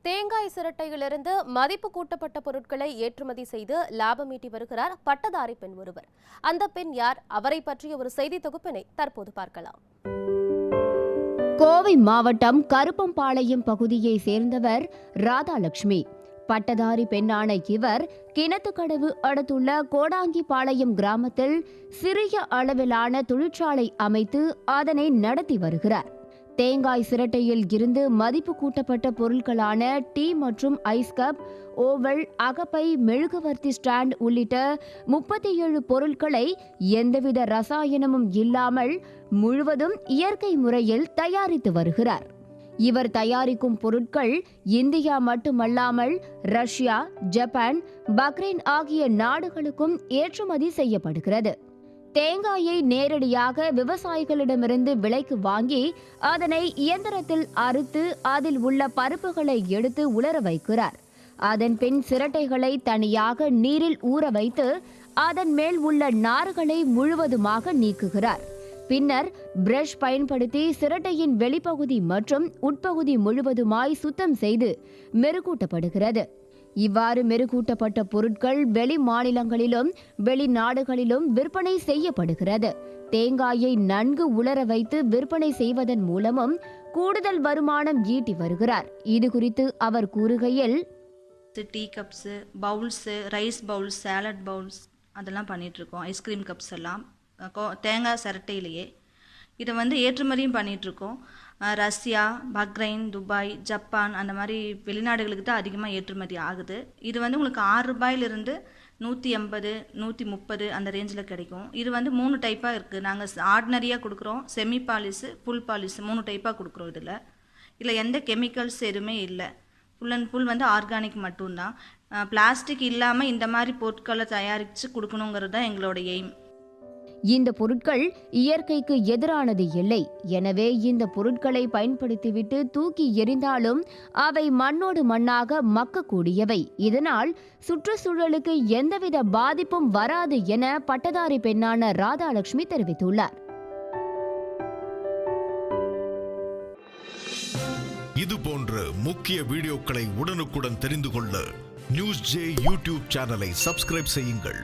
தேங்காய் சிரட்டையிலிருந்து மதிப்பு கூட்டப்பட்ட பொருட்களை ஏற்றுமதி செய்து லாபம் ஈட்டி வருகிறார் பட்டதாரி பெண் ஒருவர். அந்த பெண் யார்? அவரை பற்றிய ஒரு செய்தி தொகுப்பினை தற்போது பார்க்கலாம். கோவை மாவட்டம் கருப்பம்பாளையம் பகுதியை சேர்ந்தவர் ராதாலட்சுமி. பட்டதாரி பெண்ணான இவர் கிணத்துக்கடவு அடுத்துள்ள கோடாங்கிபாளையம் கிராமத்தில் சிறிய அளவிலான தொழிற்சாலை அமைத்து அதனை நடத்தி வருகிறார். தேங்காய் சிரட்டையில் இருந்து மதிப்பு கூட்டப்பட்ட பொருட்களான டீ மற்றும் ஐஸ் கப், ஓவல், அகப்பை, மெழுகுவர்த்தி ஸ்டாண்ட் உள்ளிட்ட 37 பொருட்களை எந்தவித ரசாயனமும் இல்லாமல் முழுவதும் இயற்கை முறையில் தயாரித்து வருகிறார். இவர் தயாரிக்கும் பொருட்கள் இந்தியா மட்டுமல்லாமல் ரஷ்யா, ஜப்பான், பக்ரைன் ஆகிய நாடுகளுக்கும் ஏற்றுமதி செய்யப்படுகிறது. தேங்காயை நேரடியாக விவசாயிகளிடமிருந்து விலைக்கு வாங்கி அதனை இயந்திரத்தில் அறுத்து அதில் உள்ள பருப்புகளை எடுத்து உலர வைக்கிறார். அதன் பின் சிரட்டைகளை தனியாக நீரில் ஊற வைத்து அதன் மேல் உள்ள நார்களை முழுவதுமாக நீக்குகிறார். பின்னர் பிரஷ் பயன்படுத்தி சிரட்டையின் வெளிப்பகுதி மற்றும் உட்பகுதி முழுவதுமாய் சுத்தம் செய்து மெருகூட்டப்படுகிறது. இவ்வாறு மெருகூட்டப்பட்ட பொருட்கள் வெளி மாநிலங்களிலும் வெளிநாடுகளிலும் விற்பனை செய்யப்படுகிறது. தேங்காயை நன்கு உலர வைத்து விற்பனை செய்வதன் மூலமும் கூடுதல் வருமானம் ஈட்டி வருகிறார். இது குறித்து அவர் கூறுகையில், tea cups, bowls, rice bowls, salad bowls அதெல்லாம் பண்ணிகிட்ருக்கோம். ஐஸ்கிரீம் கப்ஸ் எல்லாம் தேங்காய் சிரட்டையிலேயே இதை ஏற்றுமதியும் பண்ணிகிட்ருக்கோம். ரஷ்யா, பக்ரைன், துபாய், ஜப்பான் அந்த மாதிரி வெளிநாடுகளுக்கு தான் அதிகமாக ஏற்றுமதி ஆகுது. இது உங்களுக்கு 6 ரூபாயிலிருந்து 180, 130 அந்த ரேஞ்சில் கிடைக்கும். இது 3 டைப்பாக இருக்குது. நாங்கள் ஆர்டினரியாக கொடுக்குறோம், செமி பாலிஸு, ஃபுல் பாலிஸு 3 டைப்பாக கொடுக்குறோம். இதில் எந்த கெமிக்கல்ஸ் எதுவுமே இல்லை. ஃபுல் அண்ட் ஃபுல் ஆர்கானிக் மட்டும்தான். பிளாஸ்டிக் இல்லாமல் இந்த மாதிரி பொருட்களை தயாரித்து கொடுக்கணுங்கிறது தான் எங்களோட எய்ம். இந்த பொருட்கள் இயற்கைக்கு எதிரானது இல்லை. எனவே இந்த பொருட்களை பயன்படுத்திவிட்டு தூக்கி எறிந்தாலும் அவை மண்ணோடு மண்ணாக மக்கக்கூடியவை. இதனால் சுற்றுச்சூழலுக்கு எந்தவித பாதிப்பும் வராது என பட்டதாரி பெண்ணான ராதாலட்சுமி தெரிவித்துள்ளார். இது போன்ற முக்கிய வீடியோக்களை உடனுக்குடன் தெரிந்து கொள்ள நியூஸ் ஜே யூடியூப் சேனலை சப்ஸ்கிரைப் செய்யுங்கள்.